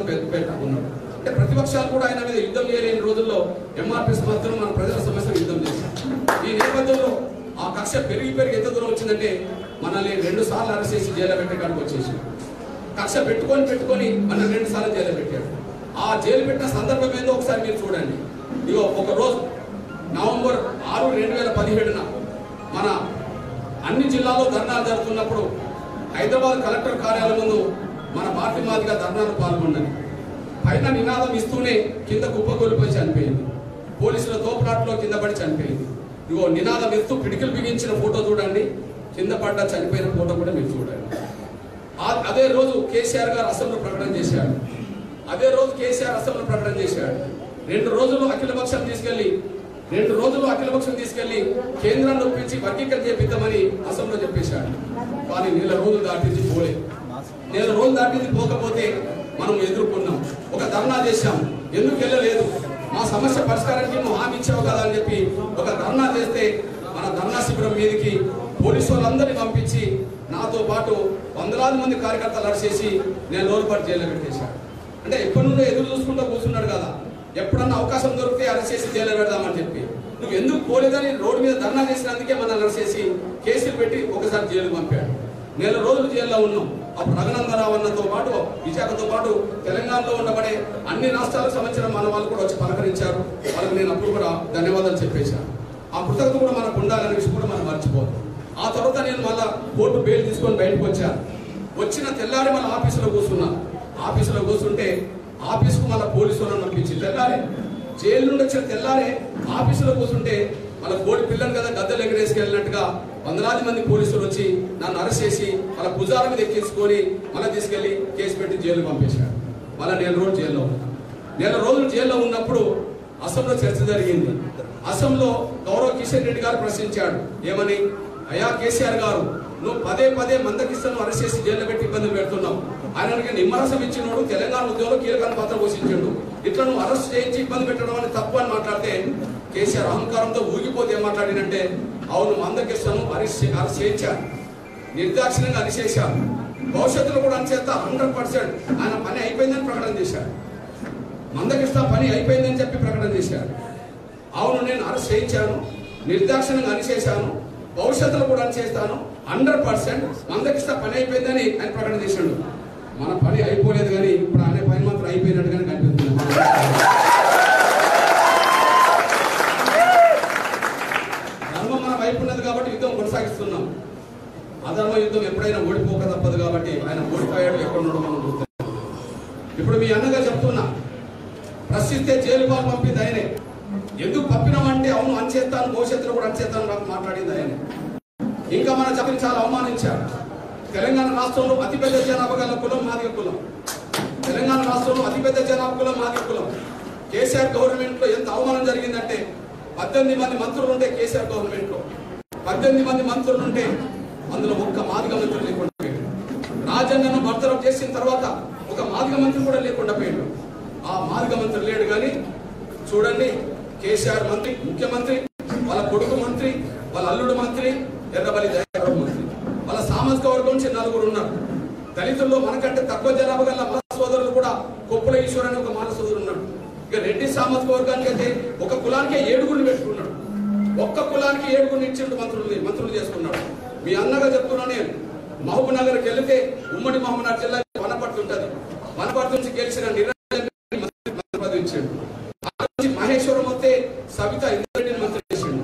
పెట్టుకున్నాడు. అంటే ప్రతిపక్షాలు కూడా ఆయన మీద యుద్ధం చేయలేని రోజుల్లో ఎంఆర్పీఎస్ మాత్రం మన ప్రజల సమస్యలు యుద్ధం చేశారు. ఈ నేపథ్యంలో ఆ కక్ష పెరిగి ఎంత దూరం వచ్చిందంటే మనల్ని 2 సార్లు అరెస్ట్ చేసి జైలు పెట్టే కాడికి వచ్చేసి కక్ష పెట్టుకొని మన 2 సార్లు జైలు పెట్టాడు. ఆ జైలు పెట్టిన సందర్భం ఏందో ఒకసారి మీరు చూడండి. ఇగో ఒక రోజు నవంబర్ 6, 2017 మన అన్ని జిల్లాలో ధర్నాలు జరుగుతున్నప్పుడు హైదరాబాద్ కలెక్టర్ కార్యాలయం ముందు మన పార్టీ మాదిగా ధర్నాలు పాల్గొన్నది. పైన నినాదం ఇస్తూనే కింద కుప్పకూలిపోయి చనిపోయింది. పోలీసుల తోపులాట్లో కింద పడి చనిపోయింది. ఇగో నినాదం ఇస్తూ పిడికిలు బిగించిన ఫోటో చూడండి, కింద పడ్డ చనిపోయిన ఫోటో కూడా మీరు చూడండి. అదే రోజు కేసీఆర్ గారు అసెంబ్లీ ప్రకటన చేశాడు. 2 రోజులు అఖిలపక్షం తీసుకెళ్లి కేంద్రాన్ని ఒప్పించి వర్గీకరణ చేపిద్దామని అసెంబ్లీలో చెప్పేశాడు. కానీ 1 నెల రోజులు దాటింది పోలేదు. 1 నెల రోజులు దాటింది పోకపోతే మనం ఎదుర్కొన్నాం, ఒక ధర్నా చేశాం. ఎందుకు వెళ్ళలేదు, మా సమస్య పరిష్కారానికి నువ్వు హామీ ఇచ్చావు కదా అని చెప్పి ఒక ధర్నా చేస్తే మన ధర్నా శిబిరం మీదకి పోలీసు వాళ్ళందరినీ పంపించి నాతో పాటు వందలాది మంది కార్యకర్తలు అరెస్ట్ చేసి 1 నెల రోజుల పాటు జైల్లో పెట్టేశాడు. అంటే ఎప్పటి నుండో ఎదురు చూసుకుంటూ కూర్చున్నాడు కదా, ఎప్పుడన్నా అవకాశం దొరికితే అరెస్ట్ చేసి జైల్లో పెడదామని చెప్పి. నువ్వు ఎందుకు పోలేదని రోడ్డు మీద ధర్నా చేసినందుకే మనల్ని అరెస్ట్ చేసి కేసులు పెట్టి ఒకసారి జైలుకు పంపాడు. 1 నెల రోజులు జైల్లో ఉన్నాం. అప్పుడు రఘునందరావన్నతో పాటు విశాఖతో పాటు తెలంగాణలో ఉండబడే అన్ని రాష్ట్రాలకు సంబంధించిన మన వాళ్ళు కూడా వచ్చి పలకరించారు. వాళ్ళకి నేను అప్పుడు కూడా ధన్యవాదాలు చెప్పేశాను. ఆ కృతజ్ఞత కూడా మనకు ఉండాలనే విషయం కూడా మనం మర్చిపోతాం. ఆ తర్వాత నేను మళ్ళా కోర్టు బెయిల్ తీసుకొని బయటకు వచ్చాను. వచ్చిన తెల్లారి మన ఆఫీసులో కూర్చున్నాను. ఆఫీసులో కూర్చుంటే ఆఫీసుకు మళ్ళీ పోలీసు వాళ్ళని పంపించి తెల్లారే జైలు నుండి వచ్చిన తెల్లారే ఆఫీసులో కూర్చుంటే వాళ్ళ కోడి పిల్లలు కదా గద్దెలు ఎగరేసుకెళ్ళినట్టుగా వందలాది మంది పోలీసులు వచ్చి నన్ను అరెస్ట్ చేసి వాళ్ళ భుజాల మీద ఎక్కించుకొని మళ్ళీ తీసుకెళ్లి కేసు పెట్టి జైలు పంపేశాడు. మళ్ళీ 1 నెల రోజులు జైల్లో ఉన్నాను. 1 నెల రోజులు జైల్లో ఉన్నప్పుడు అసెంబ్లీలో చర్చ జరిగింది. అసెంబ్లీలో గౌరవ కిషన్ రెడ్డి గారు ప్రశ్నించాడు. ఏమని, అయ్యా కేసీఆర్ గారు, నువ్వు పదే మందకిస్తను అరెస్ట్ చేసి జైల్లో పెట్టి ఇబ్బందులు పెడుతున్నావు. ఆయనకి నిమ్మరసం ఇచ్చినోడు తెలంగాణ ఉద్యోగంలో కీలకమైన పాత్ర పోషించాడు. ఇట్లా నువ్వు అరెస్ట్ చేయించి ఇబ్బంది పెట్టడం అని తప్పు అని మాట్లాడితే కేసీఆర్ అహంకారంతో ఊగిపోతే ఏం మాట్లాడినంటే, అవును మందకిస్తను అరెస్ట్ చేయించాను, నిర్దాక్షిణ్యంగా అనిచేశారు. భవిష్యత్తులో కూడా అనిచేస్తా 100% ఆయన పని అయిపోయిందని ప్రకటన చేశారు. మందకృష్ణ పని అయిపోయిందని చెప్పి ప్రకటన చేశారు. అవును, నేను అరెస్ట్ చేయించాను, నిర్దాక్షిణ్యంగా అనిచేశాను, భవిష్యత్తులో కూడా అనిచేస్తాను, 100% మందకృష్ణ పని అయిపోయిందని ఆయన ప్రకటన చేశాడు. మన పని అయిపోలేదు కానీ ఇప్పుడు ఆయన పని మాత్రం అయిపోయినట్టుగానే కనిపిస్తుంది. ధర్మం మన వైపు ఉన్నది కాబట్టి యుద్ధం కొనసాగిస్తున్నాం. అధర్మ యుద్ధం ఎప్పుడైనా ఓడిపోక తప్పదు కాబట్టి ఆయన ఓడిపోయాడు, ఎక్కడున్నాడో మనం చూస్తాం. ఇప్పుడు మీ అన్నగా చెప్తున్నా, ప్రశ్నిస్తే జైలు పాలు పంపింది ఆయనే. ఎందుకు పంపినామంటే అవును అనిచేస్తాను, భవిష్యత్తులో కూడా అనిచేస్తాను నాకు మాట్లాడింది ఆయనే. ఇంకా మన చెప్పని చాలా అవమానించారు. తెలంగాణ రాష్ట్రంలో అతిపెద్ద జనాభా గల కులం మాదిగ కులం. తెలంగాణ రాష్ట్రంలో అతిపెద్ద జనాభా కులం మాదిగ కులం. కేసీఆర్ గవర్నమెంట్ లో ఎంత అవమానం జరిగిందంటే 18 మంది మంత్రులు ఉంటే కేసీఆర్ గవర్నమెంట్ లో 18 మంది మంత్రులు ఉంటే అందులో ఒక్క మాదిగ మంత్రి లేకుండా పోయాడు. రాజన్నను బర్తరఫ్ చేసిన తర్వాత ఒక మాదిగ మంత్రి కూడా లేకుండా పోయాడు. ఆ మాదిగ మంత్రి లేడు కానీ చూడండి, కేసీఆర్ మంత్రి, ముఖ్యమంత్రి, వాళ్ళ కొడుకు మంత్రి, వాళ్ళ అల్లుడు మంత్రి, ఎర్రబల్లి దయాకర్ మంత్రి, వాళ్ళ సామాజిక వర్గం నుంచి 4 ఉన్నారు. దళితుల్లో మనకంటే తక్కువ జనాభా గల మాల సోదరులు కూడా కొప్పుల ఈశ్వర్ అని ఒక మాల సోదరుడు ఉన్నాడు. ఇక రెడ్డి సామాజిక వర్గానికి అయితే ఒక కులానికే 7 పెట్టుకున్నాడు. ఒక్క కులానికి 7 ఇచ్చిండు మంత్రులు చేసుకున్నాడు. మీ అన్నగా చెప్తున్నా, నేను మహబూబ్ నగర్కి వెళితే ఉమ్మడి మహబూబ్ నగర్ జిల్లా వనపర్తి ఉంటుంది. వనపర్తి నుంచి గెలిచిన నిరంజన్ పదవి ఇచ్చాడు. మహేశ్వరం వస్తే సవిత ఇంద్రెడ్డిని మంత్రి చేసిండు.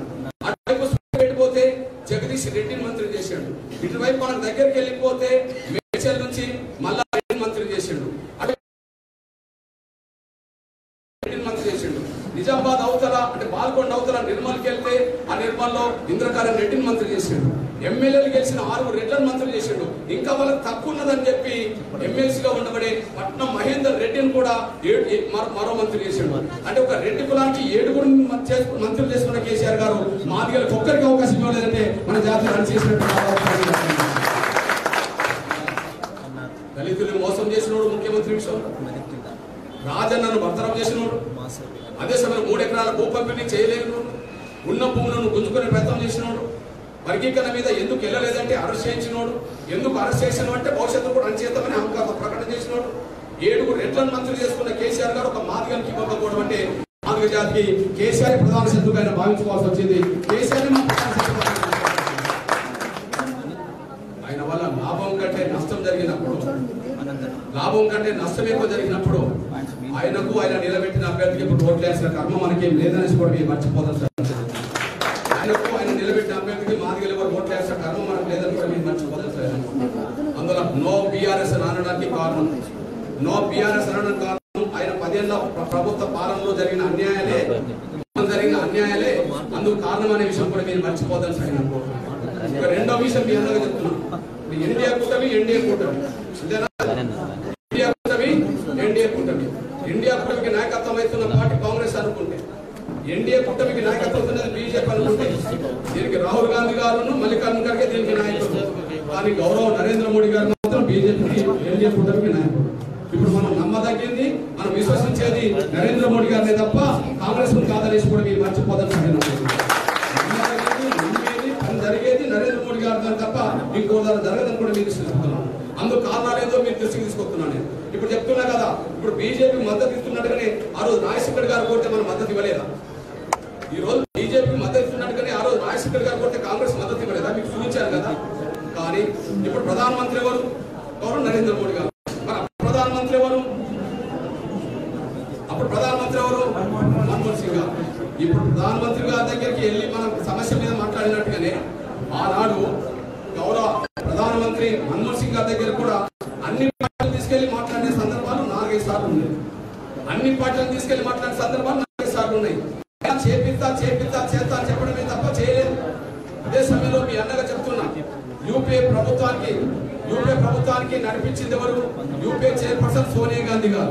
అటువైపు పెట్టిపోతే జగదీష్ రెడ్డిని మంత్రి చేశాడు. ఇటువైపు మనకు దగ్గరికి వెళ్ళిపోతే మేడ్చల్ నుంచి మల్లా రెడ్డిని మంత్రి చేసిండు. మంత్రి చేసిండు. నిజామాబాద్ అవతల అంటే బాల్కొండ అవతల నిర్మల్కి వెళ్తే ఆ నిర్మల్లో ఇంద్రకరణ్ రెడ్డిని మంత్రి చేసిండు. ఎమ్మెల్యేలు గెలిచిన 6 రెడ్లను మంత్రి చేసిండు. ఇంకా వాళ్ళకి తక్కువ ఉన్నదని చెప్పి ఎమ్మెల్సీగా ఉండబడే పట్నం మహేందర్ రెడ్డిని కూడా మరో మంత్రి చేసిండు. అంటే ఒక రెడ్డి కులానికి 7 మంత్రులు చేసుకున్న కేసీఆర్ గారు మాదిగలకు ఒక్కరికి అవకాశం ఇవ్వలేదంటే మన జాతీయ రన్ చేసినట్టు. దళితులు మోసం చేసినోడు ముఖ్యమంత్రి విషయంలో, రాజన్నను బర్తరఫ్ చేసినోడు, అదే సమయంలో 3 ఎకరాల భూ పంపిణీ చేయలేను, ఉన్న భూములను గుంజుకునే ప్రయత్నం చేసినోడు, వర్గీకరణ మీద ఎందుకు వెళ్ళలేదంటే అరెస్ట్ చేయించినోడు, ఎందుకు అరెస్ట్ చేసినావు అంటే భవిష్యత్తు కూడా అనిచేద్దామని అహంకార ప్రకటన చేసినోడు, 7 రెడ్లను మంత్రులు చేసుకున్న కేసీఆర్ గారు ఒక మాదిగనికి ఇవ్వకపోవడం అంటే మాదిగ జాతికి కేసీఆర్ ప్రధాన శత్రువుగా ఆయన భావించుకోవాల్సి వచ్చింది. కేసీఆర్ ఆయన వల్ల లాభం కంటే నష్టం జరిగినప్పుడు, లాభం కంటే నష్టం ఎక్కువ జరిగినప్పుడు ఆయనకు ఆయన నిలబెట్టిన అభ్యర్థికి ఇప్పుడు ఓట్లు వేసిన కర్మ మనకేం లేదనేసి కూడా మీరు మర్చిపోతారు. ఆయనకు ఆయన నిలబెట్టిన అభ్యర్థికి మాదిగలు ఎవరు ఓట్లు వేసిన కర్మ మనకు లేదని కూడా మీరు మర్చిపోతారు. అందులో నో బీఆర్ఎస్ అని అనడానికి కారణం, నో బీఆర్ఎస్ అనడానికి కారణం ఆయన 10 ఏళ్ల ప్రభుత్వ పాలనలో జరిగిన అన్యాయాలే అందుకు కారణం అనే విషయం కూడా మీరు మర్చిపోతారు సార్. ఇక రెండో విషయం మీ అందరికీ చెప్తున్నాం, ఎన్డీఏ కూటమి ఇండియా కూటమికి నాయకత్వం అవుతున్న పార్టీ కాంగ్రెస్ అనుకుంటే, ఎన్డీఏ కూటమికి నాయకత్వం అవుతున్నది బీజేపీ అనుకుంటే, దీనికి రాహుల్ గాంధీ గారు మల్లికార్జున ఖర్గే దీనికి నాయకులు, కానీ గౌరవ నరేంద్ర మోడీ గారు మాత్రం బీజేపీకి ఎన్డీఏ కూటమికి నాయకుడు. ఇప్పుడు మనం నమ్మదగ్గింది, మనం విశ్వసించేది నరేంద్ర మోడీ గారినే తప్ప కాంగ్రెస్ కాదనేసి కూడా మీరు మర్చిపోదని జరిగేది నరేంద్ర మోడీ గారు తప్ప ఇంకో జరగదని కూడా మీకు తెలుసుకుంటున్నాను. అందుకు కారణాలు ఏదో మీరు దృష్టికి తీసుకొస్తున్నాను. నేను ఇప్పుడు చెప్తున్నా కదా, ఇప్పుడు బీజేపీ మద్దతు ఇస్తున్నట్టుగానే ఆ రోజు రాజశేఖర్ గారు కోరితే మనం మద్దతు ఇవ్వలేదా? ఈ రోజు బీజేపీ మద్దతు ఇస్తున్నట్టుగానే ఆ రోజు రాజశేఖర్ గారు కోరితే కాంగ్రెస్ మద్దతు ఇవ్వలేదా? మీకు చూపించారు కదా. కానీ ఇప్పుడు ప్రధానమంత్రి ఎవరు? గౌరవ నరేంద్ర మోడీ గారు. మరి ప్రధానమంత్రి ఎవరు? అప్పుడు ప్రధానమంత్రి ఎవరు? మన్మోహన్ సింగ్ గారు. ఇప్పుడు ప్రధానమంత్రి గారి దగ్గరికి వెళ్ళి మనం సమస్య మీద మాట్లాడినట్టుగానే ఆనాడు గౌరవ ప్రధానమంత్రి మన్మోహన్ సింగ్ గారి దగ్గర కూడా అన్ని పార్టీలు తీసుకెళ్లి మాట్లాడిన సందర్భాలు 4-5 సార్లు ఉన్నాయి. అన్ని పార్టీలను తీసుకెళ్లి మాట్లాడిన సందర్భాలు 4-5 సార్లు ఉన్నాయి. చేస్తా చెప్పడమే తప్ప చేయలేదు. అదే సమయంలో మీ అన్నగా చెప్తున్నా, యూపీఏ ప్రభుత్వానికి నడిపించింది ఎవరు? యూపీఏ చైర్పర్సన్ సోనియా గాంధీ గారు.